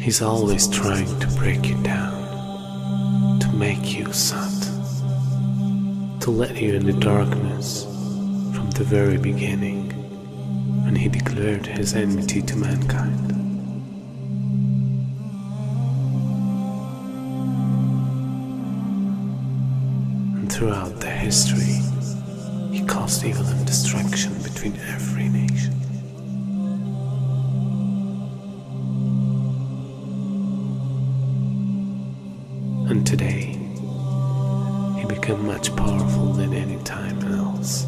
He's always trying to break you down, to make you sad, to let you in the darkness from the very beginning, when he declared his enmity to mankind. And throughout the history, he caused evil and destruction between every nation. And today, he became much powerful than any time else.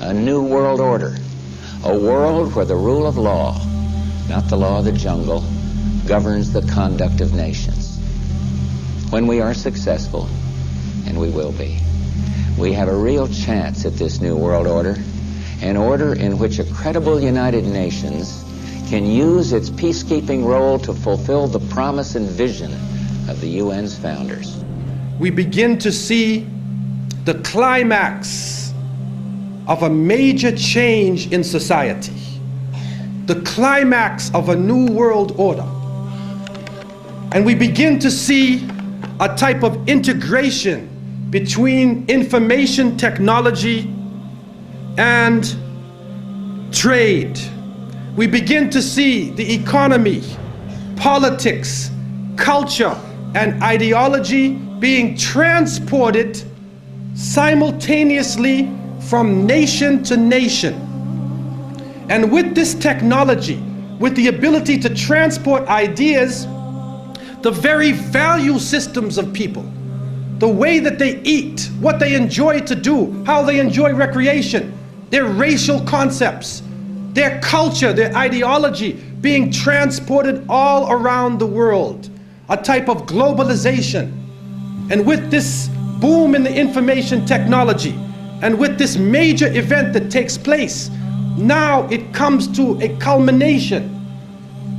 A new world order, a world where the rule of law, not the law of the jungle, governs the conduct of nations. When we are successful, and we will be, we have a real chance at this new world order, an order in which a credible United Nations can use its peacekeeping role to fulfill the promise and vision of the UN's founders. We begin to see the climax of a major change in society, the climax of a new world order. And we begin to see a type of integration between information technology and trade. We begin to see the economy, politics, culture, and ideology being transported simultaneously from nation to nation. And with this technology, with the ability to transport ideas, the very value systems of people, the way that they eat, what they enjoy to do, how they enjoy recreation, their racial concepts, their culture, their ideology being transported all around the world, a type of globalization. And with this boom in the information technology, and with this major event that takes place, now it comes to a culmination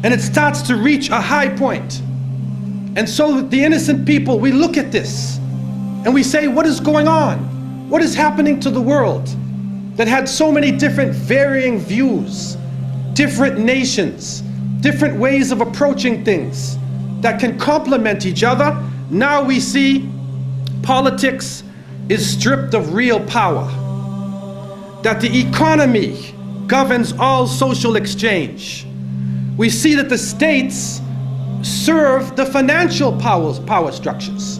and it starts to reach a high point. And so the innocent people, we look at this and we say, what is going on? What is happening to the world that had so many different varying views, different nations, different ways of approaching things that can complement each other? Now we see politics is stripped of real power, that the economy governs all social exchange. We see that the states serve the financial power structures,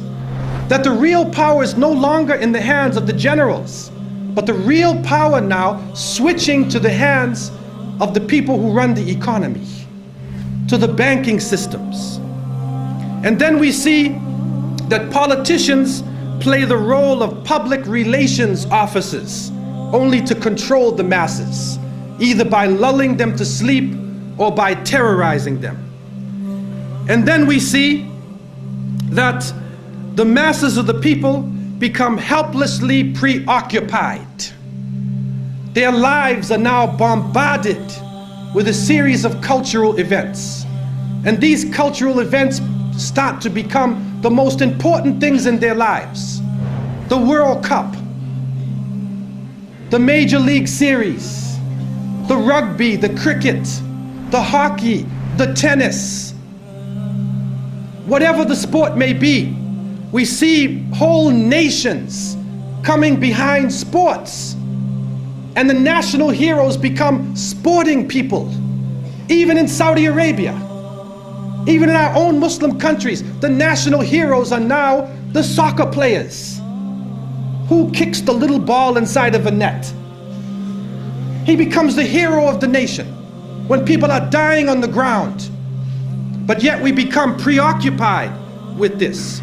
that the real power is no longer in the hands of the generals, but the real power now switching to the hands of the people who run the economy, to the banking systems. And then we see that politicians play the role of public relations officers only to control the masses, either by lulling them to sleep or by terrorizing them. And then we see that the masses of the people become helplessly preoccupied. Their lives are now bombarded with a series of cultural events. And these cultural events start to become the most important things in their lives. The World Cup, the Major League Series, the rugby, the cricket, the hockey, the tennis. Whatever the sport may be, we see whole nations coming behind sports. And the national heroes become sporting people. Even in Saudi Arabia, even in our own Muslim countries, the national heroes are now the soccer players. Who kicks the little ball inside of a net? He becomes the hero of the nation when people are dying on the ground. But yet we become preoccupied with this.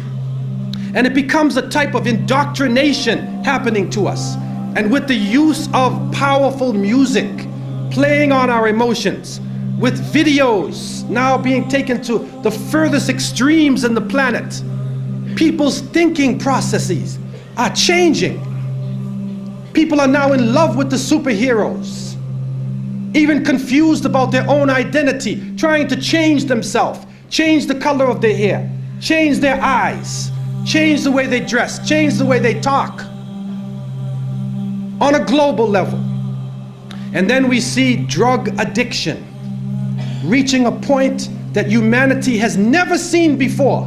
And it becomes a type of indoctrination happening to us. And with the use of powerful music playing on our emotions, with videos now being taken to the furthest extremes in the planet, people's thinking processes are changing. People are now in love with the superheroes, even confused about their own identity, trying to change themselves, change the color of their hair, change their eyes, change the way they dress, change the way they talk on a global level. And then we see drug addiction reaching a point that humanity has never seen before.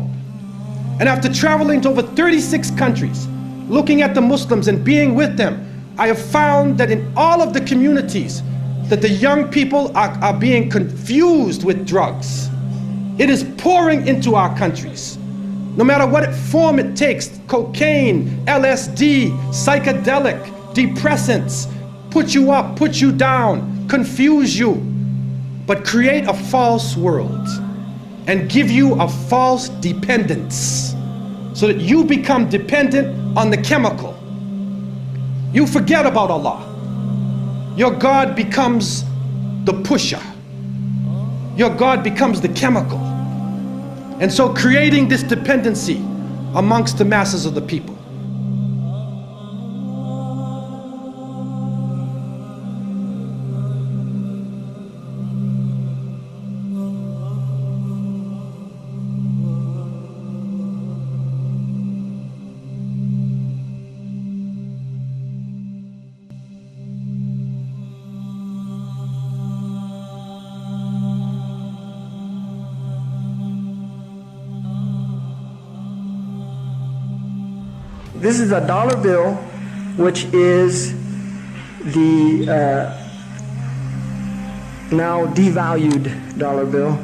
And after traveling to over 36 countries, looking at the Muslims and being with them, I have found that in all of the communities that the young people are being confused with drugs. It is pouring into our countries. No matter what form it takes, cocaine, LSD, psychedelic, depressants, put you up, put you down, confuse you, but create a false world and give you a false dependence so that you become dependent on the chemical. You forget about Allah. Your God becomes the pusher. Your God becomes the chemical. And so creating this dependency amongst the masses of the people. This is a dollar bill, which is the now devalued dollar bill.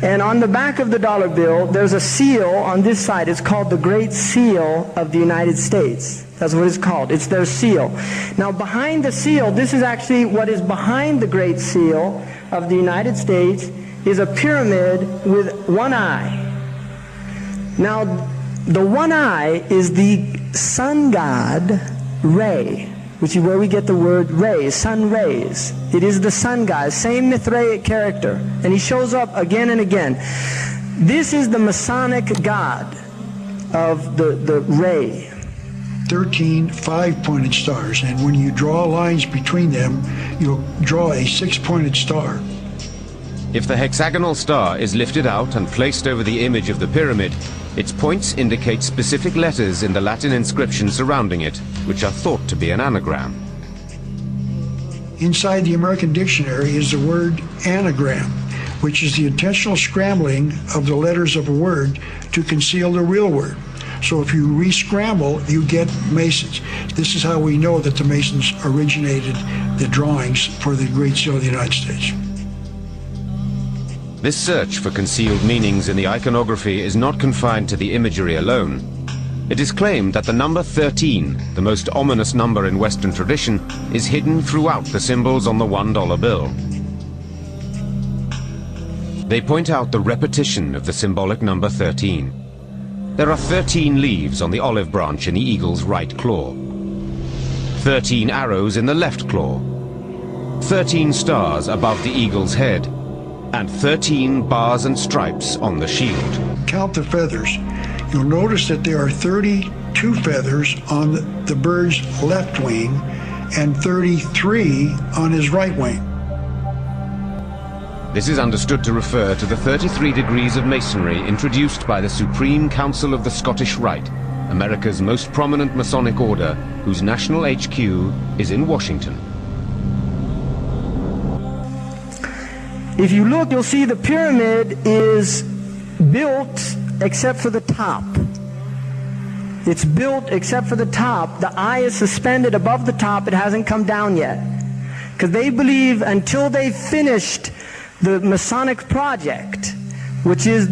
And on the back of the dollar bill, there's a seal on this side. It's called the Great Seal of the United States. That's what it's called. It's their seal. Now behind the seal, this is actually what is behind the Great Seal of the United States, is a pyramid with one eye. Now the one eye is the sun god Re, which is where we get the word ray, sun rays. It is the sun god, same Mithraic character, and he shows up again and again. This is the Masonic god of the ray. 13 5-pointed stars, and when you draw lines between them, you'll draw a 6-pointed star. If the hexagonal star is lifted out and placed over the image of the pyramid, its points indicate specific letters in the Latin inscription surrounding it, which are thought to be an anagram. Inside the American dictionary is the word anagram, which is the intentional scrambling of the letters of a word to conceal the real word. So if you re-scramble, you get Masons. This is how we know that the Masons originated the drawings for the Great Seal of the United States. This search for concealed meanings in the iconography is not confined to the imagery alone. It is claimed that the number 13, the most ominous number in Western tradition, is hidden throughout the symbols on the $1 bill. They point out the repetition of the symbolic number 13. There are 13 leaves on the olive branch in the eagle's right claw, 13 arrows in the left claw, 13 stars above the eagle's head, and 13 bars and stripes on the shield. Count the feathers. You'll notice that there are 32 feathers on the bird's left wing and 33 on his right wing. This is understood to refer to the 33 degrees of Masonry introduced by the Supreme Council of the Scottish Rite, America's most prominent Masonic order, whose national HQ is in Washington. If you look, you'll see the pyramid is built except for the top. It's built except for the top. The eye is suspended above the top. It hasn't come down yet. Because they believe until they finished the Masonic project, which is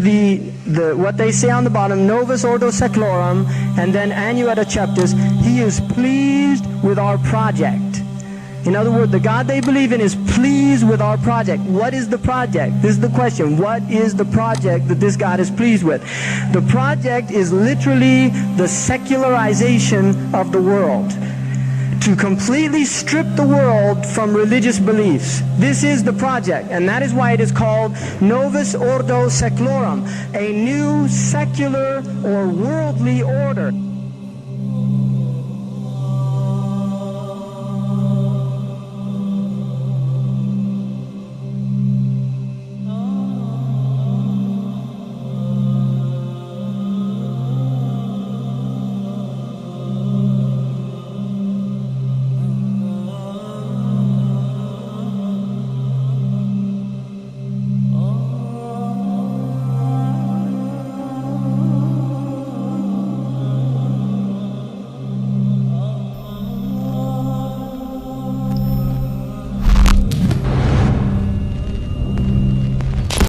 what they say on the bottom, Novus Ordo Seclorum, and then Annueta Chapters, he is pleased with our project. In other words, the God they believe in is pleased with our project. What is the project? This is the question. What is the project that this God is pleased with? The project is literally the secularization of the world. To completely strip the world from religious beliefs. This is the project, and that is why it is called Novus Ordo Seclorum, a new secular or worldly order.